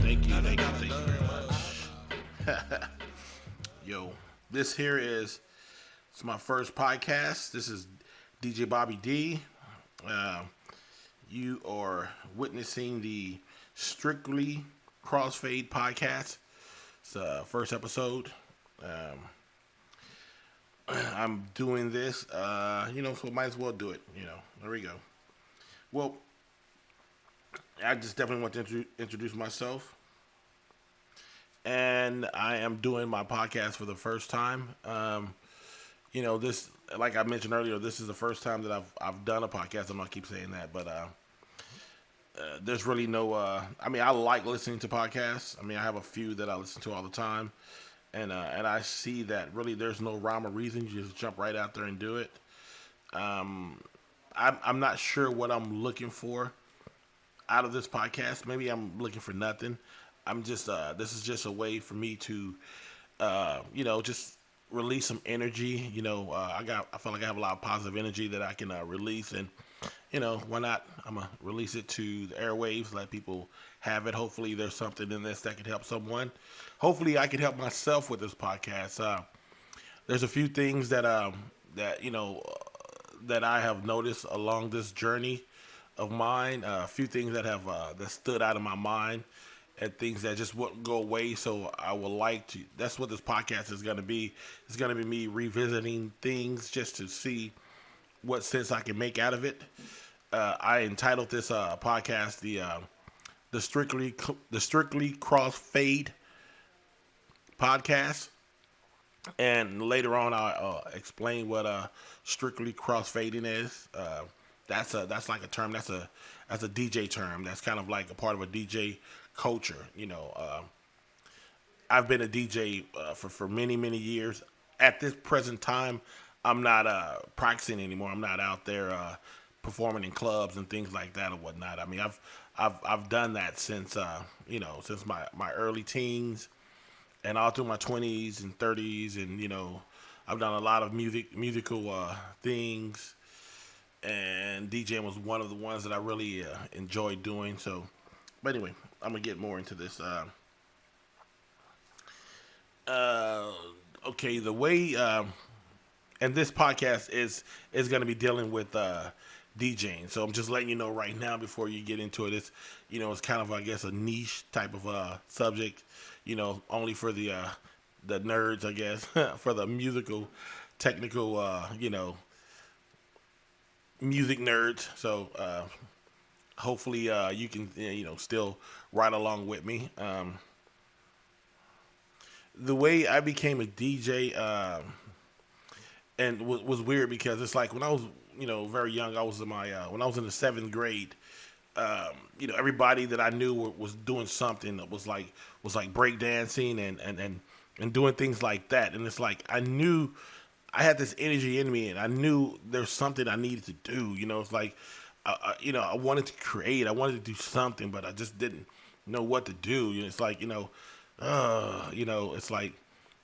Thank you very much. Yo, this here is it's my first podcast. This is DJ Bobby D. Uh, you are witnessing the Strictly Crossfade podcast. It's the first episode. Um, I'm doing this, so might as well do it. There we go. Well, I just definitely want to introduce myself. And I am doing my podcast for the first time. This, like I mentioned earlier, this is the first time that I've done a podcast. I'm gonna keep saying that, but there's really no. I like listening to podcasts. I have a few that I listen to all the time, and I see that really there's no rhyme or reason. You just jump right out there and do it. I'm not sure what I'm looking for out of this podcast. Maybe I'm looking for nothing. I'm just this is just a way for me to just release some energy. I feel like I have a lot of positive energy that I can release, and why not? I'm gonna release it to the airwaves, let people have it. Hopefully there's something in this that can help someone. Hopefully I can help myself with this podcast. There's a few things that I have noticed along this journey of mine. A few things that have that stood out of my mind, and things that just wouldn't go away. So I would like to. That's what this podcast is going to be. It's going to be me revisiting things just to see what sense I can make out of it. I entitled this podcast the Strictly Crossfade podcast, and later on I'll explain what strictly crossfading is. That's like a term. That's a DJ term. That's kind of like a part of a DJ culture. I've been a DJ for many years. At this present time, I'm not practicing anymore. I'm not out there performing in clubs and things like that or whatnot. I've done that since since my early teens and all through my 20s and 30s, and I've done a lot of musical things, and DJing was one of the ones that I really enjoyed doing. So, but anyway, I'm gonna get more into this. Okay, the way and this podcast is going to be dealing with DJing. So I'm just letting you know right now before you get into it. It's kind of, I guess, a niche type of subject. Only for the nerds, I guess, for the musical, technical, music nerds. So hopefully you can still ride along with me. The way I became a DJ and was weird because it's like when I was very young. I was in my when I was in the seventh grade. Everybody that I knew was doing something that was like breakdancing and doing things like that. And it's like I knew I had this energy in me, and I knew there's something I needed to do. It's like I wanted to create, I wanted to do something, but I just didn't know what to do. It's like it's like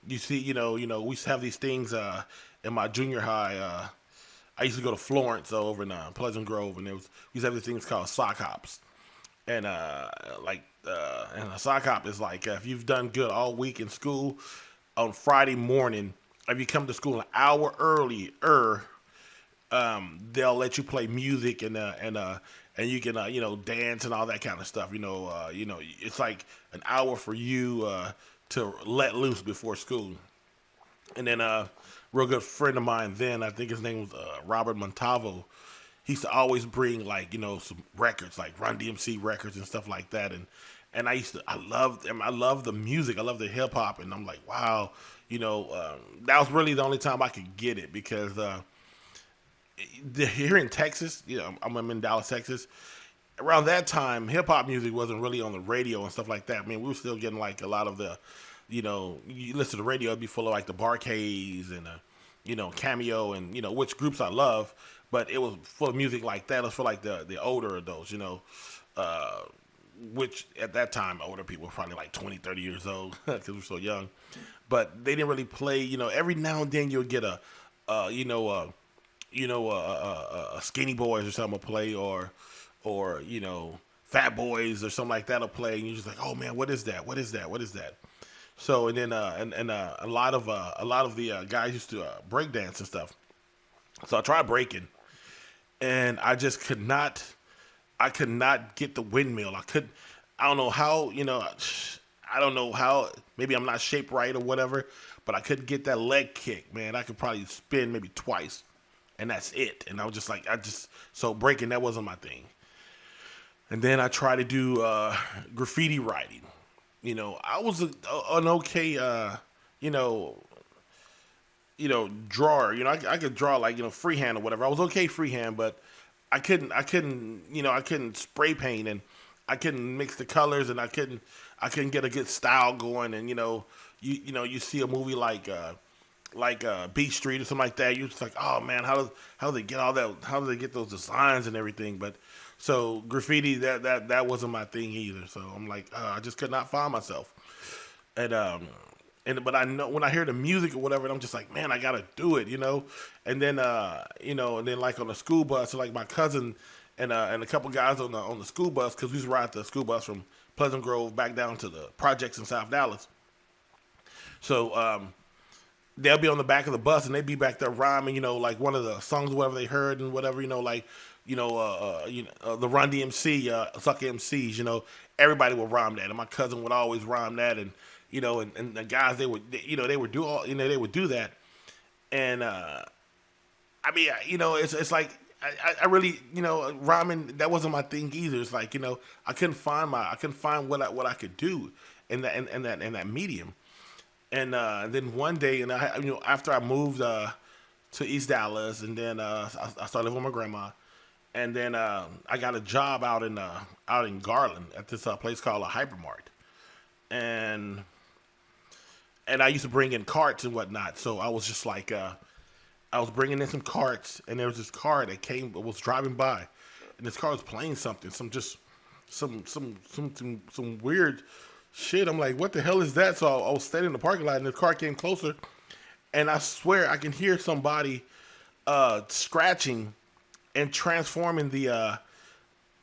you see, we used to have these things in my junior high. I used to go to Florence over in Pleasant Grove, and we used to have these things called sock hops, and and a sock hop is like if you've done good all week in school, on Friday morning, if you come to school an hour earlier, they'll let you play music and you can dance and all that kind of stuff. It's like an hour for you to let loose before school. And then real good friend of mine then, I think his name was Robert Montavo. He used to always bring some records like Run DMC records and stuff like that, and I loved them. I love the music. I love the hip hop, and I'm like, wow, that was really the only time I could get it because here in Texas, I'm in Dallas, Texas. Around that time, hip hop music wasn't really on the radio and stuff like that. We were still getting like a lot of the, you listen to the radio, it'd be full of like the Barcades and Cameo and which groups I love, but it was full of music like that. It was for like the older adults, which at that time older people were probably like 20, 30 years old because we're so young, but they didn't really play. Every now and then you'll get a Skinny Boys or something will play, or Fat Boys or something like that'll play, and you're just like, oh man, what is that? What is that? What is that? So and then a lot of the guys used to break dance and stuff. So I tried breaking, and I just could not. I could not get the windmill. I could. I don't know how. I don't know how. Maybe I'm not shaped right or whatever. But I couldn't get that leg kick, man. I could probably spin maybe twice, and that's it. And I was just like, so breaking, that wasn't my thing. And then I tried to do graffiti writing. I was an okay, you know, drawer. I could draw like freehand or whatever. I was okay freehand, but I couldn't spray paint, and I couldn't mix the colors, and I couldn't get a good style going. And you see a movie like Beach Street or something like that. You're just like, oh man, how do they get all that? How do they get those designs and everything? But so graffiti, that wasn't my thing either. So I'm like, I just could not find myself. And but I know when I hear the music or whatever, I'm just like, man, I gotta do it. And then and then like on the school bus, so like my cousin and a couple guys on the school bus, because we used to ride the school bus from Pleasant Grove back down to the projects in South Dallas. So they'll be on the back of the bus, and they'd be back there rhyming, like one of the songs, whatever they heard and whatever, like, the Run DMC, Suck MCs, everybody would rhyme that, and my cousin would always rhyme that, and and the guys they would do all, they would do that, and I mean, it's like I really, rhyming, that wasn't my thing either. It's like, I couldn't find what I could do in that medium. And then one day, and after I moved to East Dallas, and then I started living with my grandma, and then I got a job out in Garland at this place called a Hypermart, and I used to bring in carts and whatnot. So I was just like, I was bringing in some carts, and there was this car that was driving by, and this car was playing something, some weird shit. I'm like, what the hell is that? So I was standing in the parking lot, and the car came closer, and I swear I can hear somebody scratching and transforming the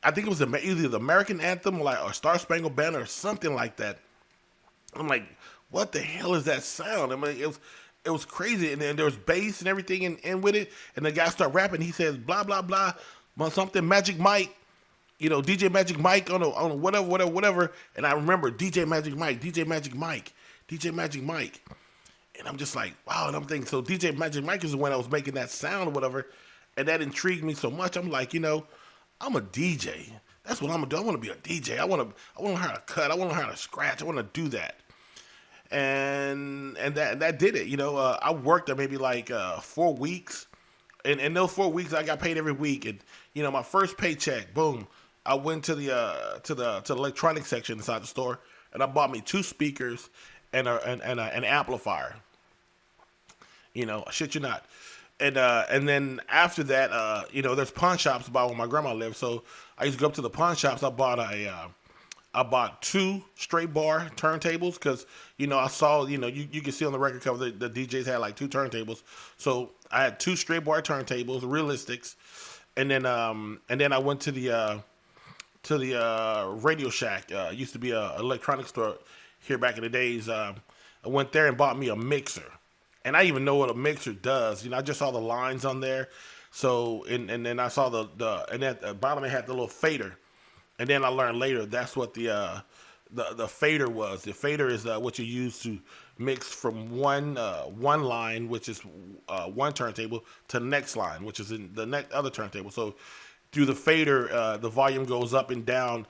I think it was either the American anthem or Star Spangled Banner or something like that. I'm like, what the hell is that sound? I mean, it was crazy, and then there was bass and everything in with it, and the guy started rapping. He says blah blah blah, something Magic Mike, DJ Magic Mike on a whatever. And I remember DJ Magic Mike, DJ Magic Mike, DJ Magic Mike, and I'm just like, wow. And I'm thinking, so DJ Magic Mike is the one that was making that sound or whatever, and that intrigued me so much. I'm like, I'm a DJ. That's what I'm gonna do. I want to be a DJ. I want to learn how to cut. I want to learn how to scratch. I want to do that. And that did it. I worked there maybe like 4 weeks, and in those 4 weeks I got paid every week. And my first paycheck, boom, I went to the electronics section inside the store, and I bought me 2 speakers and an amplifier. I shit you not. And then after that, there's pawn shops about where my grandma lived, so I used to go up to the pawn shops. I bought 2 straight bar turntables because, I saw, you can see on the record cover the DJs had like 2 turntables. So I had 2 straight bar turntables, realistics, and then I went to the Radio Shack. Used to be a electronics store here back in the days. I went there and bought me a mixer, and I even know what a mixer does. I just saw the lines on there. So and then I saw and at the bottom it had the little fader. And then I learned later that's what the fader was. The fader is what you use to mix from one line, which is one turntable, to the next line, which is in the next other turntable. So through the fader, the volume goes up and down,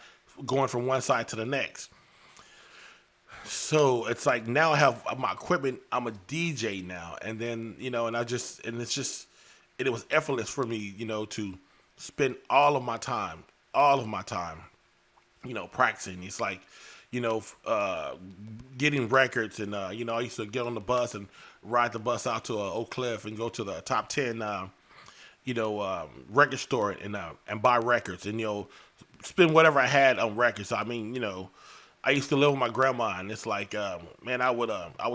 going from one side to the next. So it's like now I have my equipment. I'm a DJ now, and then and it was effortless for me, to spend all of my time, practicing. It's like, getting records, and I used to get on the bus and ride the bus out to Oak Cliff and go to the top 10, record store and buy records, and spend whatever I had on records. I mean, I used to live with my grandma, and it's like, man, I would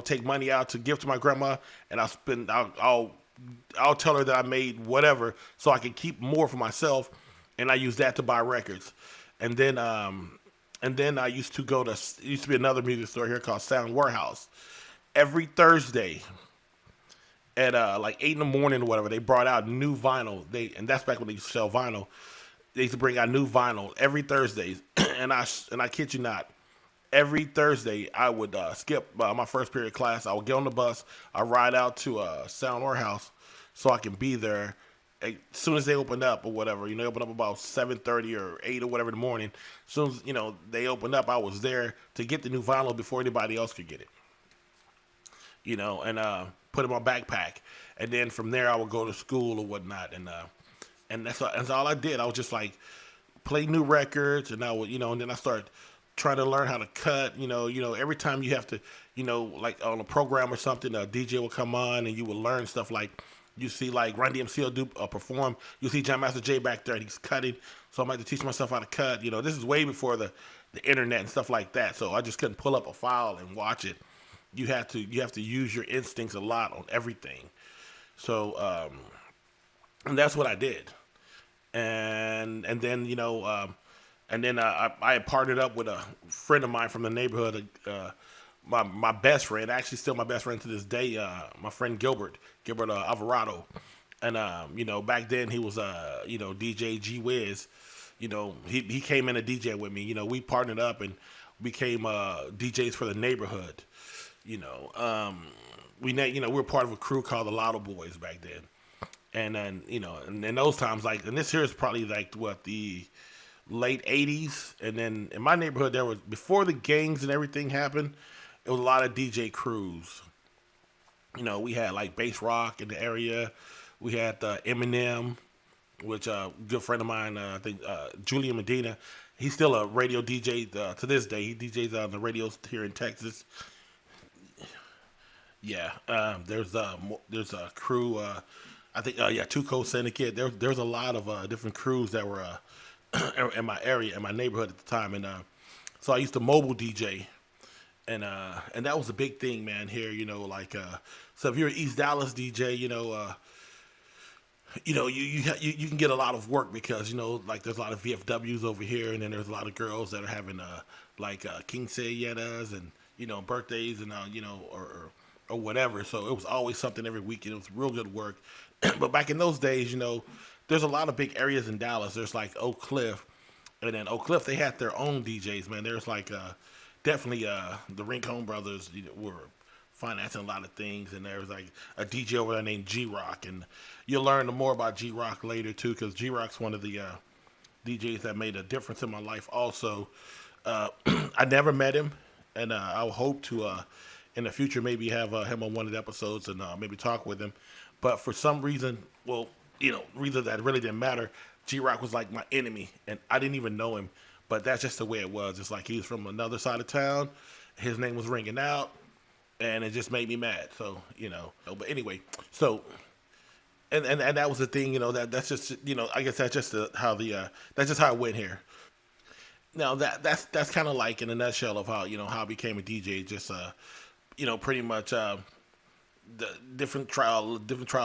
take money out to give to my grandma, and I'll tell her that I made whatever so I could keep more for myself, and I use that to buy records. and then I used to go to it used to be another music store here called Sound Warehouse. Every Thursday at like 8 in the morning or whatever, they brought out new vinyl. And that's back when they used to sell vinyl. They used to bring out new vinyl every Thursday, and I kid you not, every Thursday I would skip my first period class. I would get on the bus. I ride out to Sound Warehouse so I can be there as soon as they open up or whatever. They open up about 7:30 or 8 or whatever in the morning. As soon as they opened up, I was there to get the new vinyl before anybody else could get it. And put it in my backpack, and then from there I would go to school or whatnot, and that's all I did. I was just like play new records, and I would and then I started trying to learn how to cut. Every time you have to, like on a program or something, a DJ will come on, and you will learn stuff like. You see, like Run DMC will do perform. You see John Master J back there, and he's cutting. So I'm like to teach myself how to cut. This is way before the internet and stuff like that. So I just couldn't pull up a file and watch it. You have to use your instincts a lot on everything. So and that's what I did. And then I had partnered up with a friend of mine from the neighborhood. My best friend, actually still my best friend to this day, my friend Gilbert Alvarado. And back then he was DJ G Wiz. He came in a DJ with me. We partnered up and became DJs for the neighborhood. We were part of a crew called the Lotto Boys back then. And then and in those times, like, and this here is probably like what, the late 80s. And then in my neighborhood, there was, before the gangs and everything happened, it was a lot of DJ crews. We had like bass rock in the area. We had Eminem, which a good friend of mine, I think Julian Medina. He's still a radio DJ to this day. He DJs on the radios here in Texas. Yeah, there's a crew. I think Two Coast Syndicate. There's a lot of different crews that were in my area, in my neighborhood at the time, and so I used to Mobil DJ. And that was a big thing, man. Here, so if you're an East Dallas DJ, you can get a lot of work because like there's a lot of VFWs over here, and then there's a lot of girls that are having quinceañeras and birthdays and or whatever. So it was always something every weekend. It was real good work. But back in those days, there's a lot of big areas in Dallas. There's like Oak Cliff, and then Oak Cliff they had their own DJs, man. There's like definitely the Rincon brothers were financing a lot of things, and there was like a DJ over there named G Rock, and you'll learn more about G Rock later too, because G Rock's one of the DJs that made a difference in my life. Also, I never met him, and I'll hope to in the future maybe have him on one of the episodes and maybe talk with him. But for some reason, reason that really didn't matter, G Rock was like my enemy, and I didn't even know him. But that's just the way it was. It's like he was from another side of town. His name was ringing out, and it just made me mad. So, But anyway, so, and that was the thing, that's just, I guess that's just how it went here. Now, that's kind of like in a nutshell of how, how I became a DJ. Just, pretty much the different trial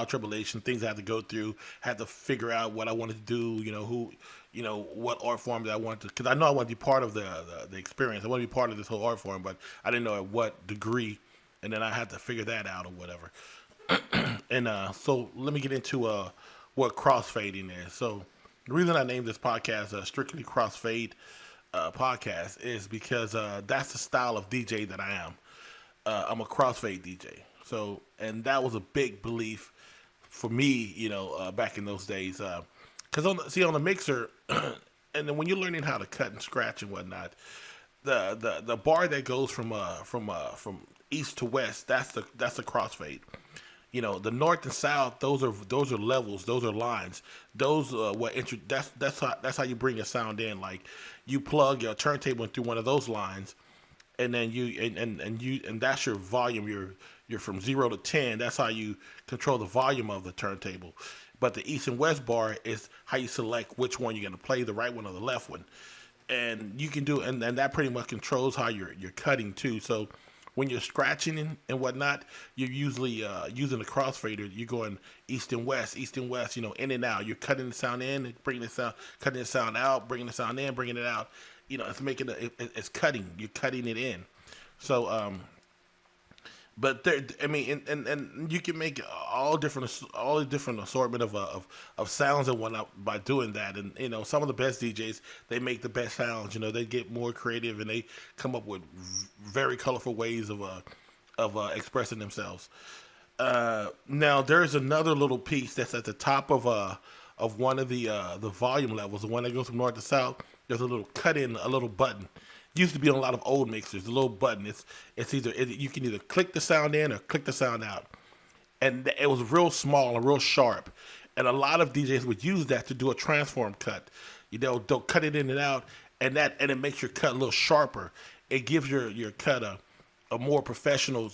tribulation things I had to go through. Had to figure out what I wanted to do. What art form that I wanted to, because I know I want to be part of the experience. I want to be part of this whole art form, but I didn't know at what degree, and then I had to figure that out or whatever. And so let me get into what crossfading is. So the reason I named this podcast Strictly Crossfade podcast is because that's the style of DJ that I am. I'm a crossfade DJ. So, and that was a big belief for me, back in those days. Because on the mixer, and then when you're learning how to cut and scratch and whatnot, the bar that goes from east to west, that's the crossfade. The north and south, those are levels, those are lines. Those that's how you bring a sound in. Like you plug your turntable through one of those lines, and then and that's your volume. You're from 0 to 10. That's how you control the volume of the turntable. But the east and west bar is how you select which one you're going to play, the right one or the left one. And you can do, and that pretty much controls how you're cutting too. So when you're scratching and whatnot, you're usually using the crossfader. You're going east and west, in and out. You're cutting the sound in, and bringing the sound, cutting the sound out, bringing the sound in, bringing it out. It's making it's cutting. You're cutting it in. So, but there, I mean, and you can make all the different assortment of sounds and whatnot by doing that. And some of the best DJs, they make the best sounds. They get more creative and they come up with very colorful ways of expressing themselves. Now there's another little piece that's at the top of one of the volume levels, the one that goes from north to south. There's a little cut in, a little button. Used to be on a lot of old mixers. The little button. It's either you can either click the sound in or click the sound out, and it was real small and real sharp. And a lot of DJs would use that to do a transform cut. They'll cut it in and out, and it makes your cut a little sharper. It gives your cut a more professional.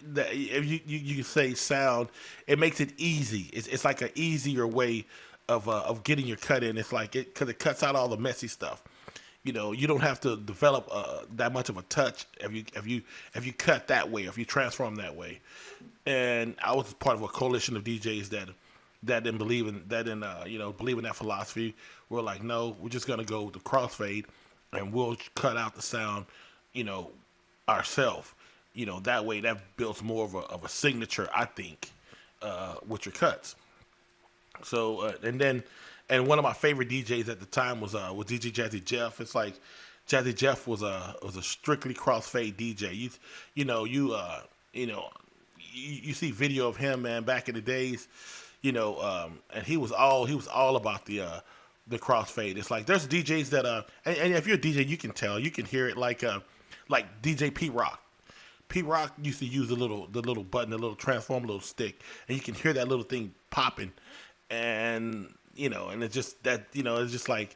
If you say sound, it makes it easy. It's like an easier way of getting your cut in. It's like because it cuts out all the messy stuff. You don't have to develop that much of a touch if you cut that way, if you transform that way. And I was part of a coalition of DJs that didn't believe in that philosophy. We're like, no, we're just gonna go with the crossfade, and we'll cut out the sound, ourselves. That way that builds more of a signature, I think, with your cuts. So and one of my favorite DJs at the time was DJ Jazzy Jeff. It's like Jazzy Jeff was a strictly crossfade DJ. You see video of him, man, back in the days, and he was all about the crossfade. It's like there's DJs that and if you're a DJ, you can tell, you can hear it like DJ P Rock. P Rock used to use the little button, the little transform, little stick, and you can hear that little thing popping, and and it's just that, it's just like,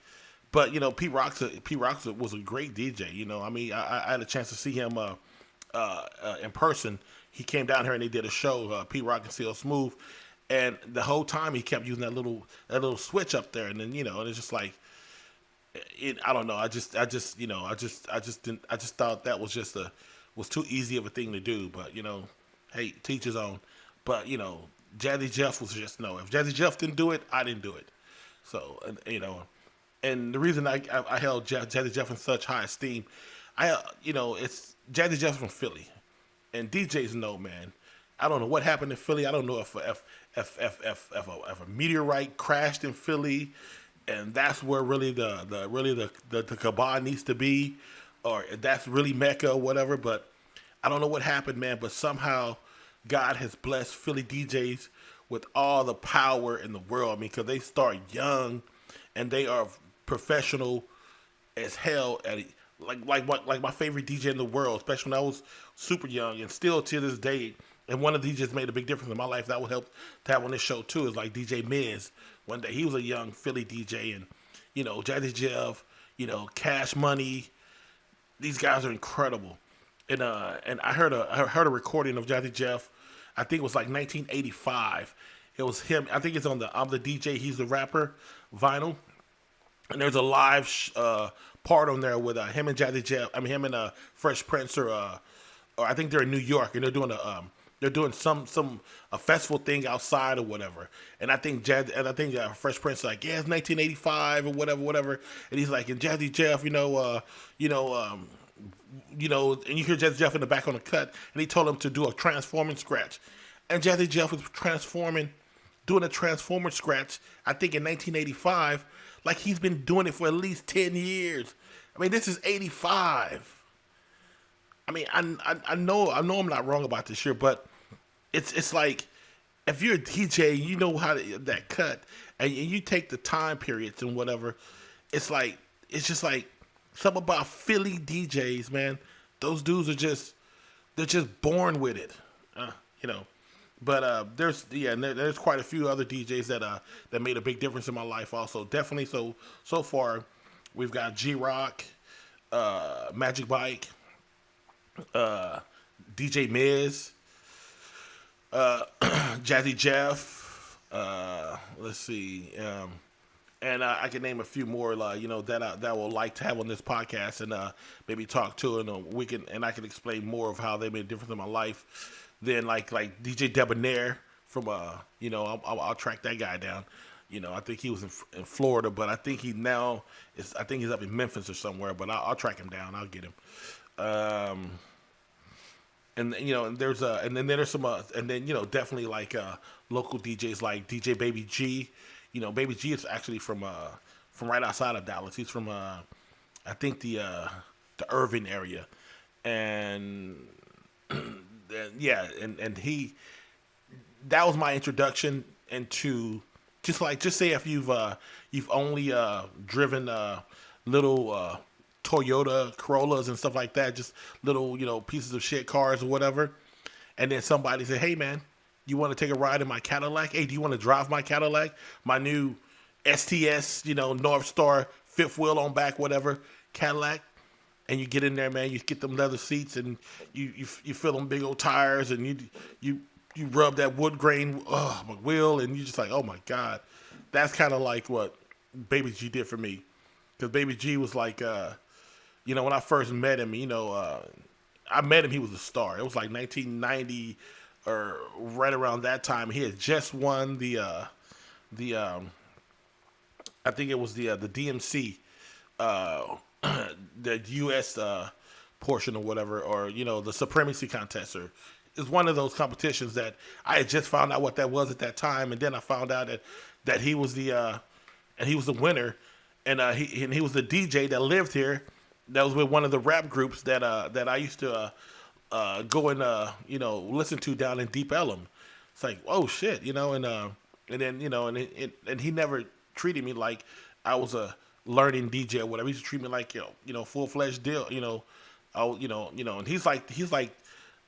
but P Rock was a great DJ. I mean, I had a chance to see him in person. He came down here and they did a show, P Rock and CL Smooth, and the whole time he kept using that little switch up there, and then and it's just like, I don't know, I just thought that was too easy of a thing to do, but hey, teach his own. But Jazzy Jeff was just no. If Jazzy Jeff didn't do it, I didn't do it. So and the reason I held Jazzy Jeff in such high esteem, it's Jazzy Jeff from Philly, and DJs know, man. I don't know what happened in Philly. I don't know if a meteorite crashed in Philly, and that's where really the cabal needs to be, or that's really Mecca or whatever. But I don't know what happened, man. But somehow God has blessed Philly DJs with all the power in the world. I mean, because they start young, and they are professional as hell at it. Like my favorite DJ in the world, especially when I was super young, and still to this day. And one of the DJs made a big difference in my life. That would help to have on this show too. Is like DJ Miz. One day he was a young Philly DJ, and Jazzy Jeff, Cash Money. These guys are incredible. And I heard a recording of Jazzy Jeff. I think it was like 1985. It was him. I think it's on the I'm the DJ, He's the Rapper vinyl. And there's a live part on there with him and Jazzy Jeff. I mean, him and Fresh Prince, or I think they're in New York, and they're doing some a festival thing outside or whatever. And I think Fresh Prince is like, yeah, it's 1985 or whatever. And he's like, and Jazzy Jeff, and you hear Jazzy Jeff in the back on the cut, and he told him to do a transforming scratch. And Jazzy Jeff was doing a transformer scratch, I think in 1985, like he's been doing it for at least 10 years. I mean, this is 85. I mean, I know I'm not wrong about this here, but it's like, if you're a DJ, you know how that cut, and you take the time periods and whatever, it's just like something about Philly DJs, man. Those dudes they're just born with it, But there's quite a few other DJs that made a big difference in my life also. Definitely so far, we've got G-Rock, Magic Mike, DJ Miz, Jazzy Jeff. Let's see. And I can name a few more, that I will like to have on this podcast, and maybe talk to, and I can explain more of how they made a difference in my life. Then like DJ Debonair from I'll track that guy down. I think he was in Florida, but I think I think he's up in Memphis or somewhere. But I'll track him down. I'll get him. And there's some definitely like local DJs like DJ Baby G. Baby G is actually from right outside of Dallas. He's from I think the Irving area, and and he that was my introduction into just say if you've only driven little Toyota Corollas and stuff like that, just little pieces of shit cars or whatever, and then somebody said, "Hey man, you want to take a ride in my Cadillac? Hey, do you want to drive my Cadillac? My new STS, North Star, fifth wheel on back, whatever, Cadillac." And you get in there, man, you get them leather seats, and you feel them big old tires, and you rub that wood grain wheel, and you just like, oh my God. That's kind of like what Baby G did for me. Because Baby G was like, when I first met him, I met him, he was a star. It was like 1990 or right around that time. He had just won I think it was the DMC, the U.S. Portion or whatever, or the Supremacy Contest, or it's one of those competitions that I had just found out what that was at that time, and then I found out that he was the winner, and he was the DJ that lived here, that was with one of the rap groups that I used to go and listen to down in Deep Ellum. It's like, oh shit, and then and he never treated me like I was a learning DJ or whatever. He used to treat me like full-fledged deal, and he's like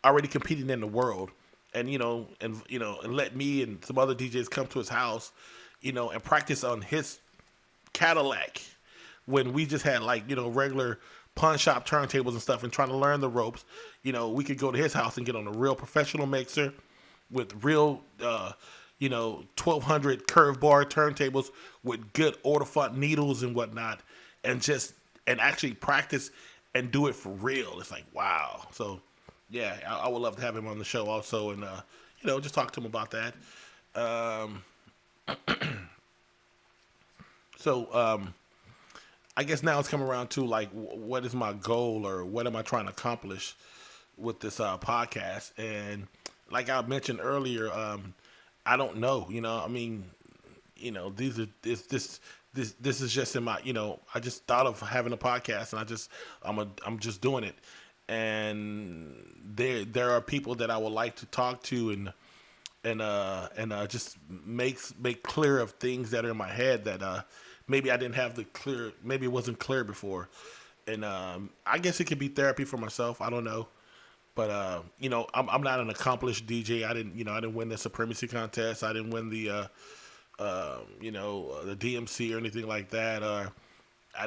already competing in the world, and and let me and some other DJs come to his house, and practice on his Cadillac when we just had regular pawn shop turntables and stuff, and trying to learn the ropes. We could go to his house and get on a real professional mixer with real 1200 curve bar turntables with good order font needles and whatnot, and actually practice and do it for real. It's like, wow. So yeah, I would love to have him on the show also, and just talk to him about that. I guess now it's coming around to like, what is my goal, or what am I trying to accomplish with this podcast? And like I mentioned earlier, I don't know. This is just in my. I just thought of having a podcast, and I'm just doing it. And there are people that I would like to talk to, and just make clear of things that are in my head that maybe I didn't have maybe it wasn't clear before. And I guess it could be therapy for myself. I don't know. But I'm not an accomplished DJ. I didn't win the Supremacy Contest. I didn't win the the DMC or anything like that. I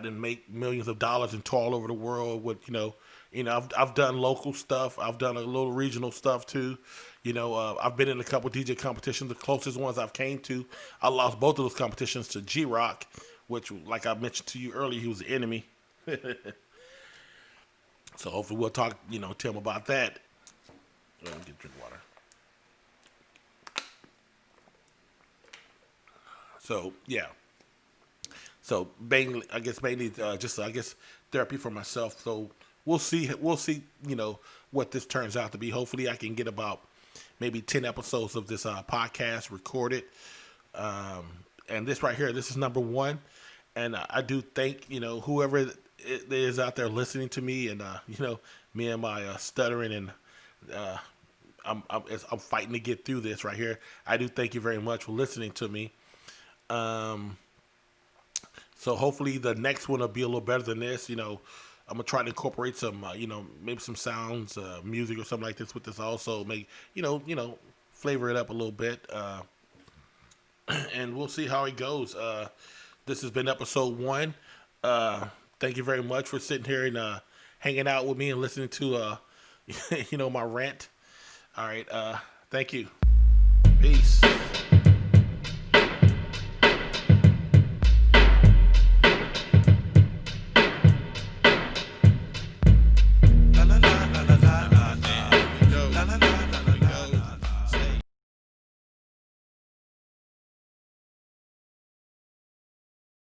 didn't make millions of dollars and tour all over the world with I've done local stuff. I've done a little regional stuff too. I've been in a couple DJ competitions. The closest ones I've came to, I lost both of those competitions to G-Rock, which, like I mentioned to you earlier, he was the enemy. So hopefully we'll talk, to him about that. Let me get a drink of water. So yeah. So mainly, just therapy for myself. So we'll see, what this turns out to be. Hopefully I can get about maybe 10 episodes of this podcast recorded. And this right here, this is number 1. And I do thank, whoever is out there listening to me, and me and my stuttering, and I'm fighting to get through this right here. I do thank you very much for listening to me. So hopefully the next one will be a little better than this. I'm gonna try to incorporate some maybe some sounds, music or something like this with this also. Make flavor it up a little bit, and we'll see how it goes. This has been episode 1. Thank you very much for sitting here and hanging out with me and listening to my rant. All right, thank you. Peace.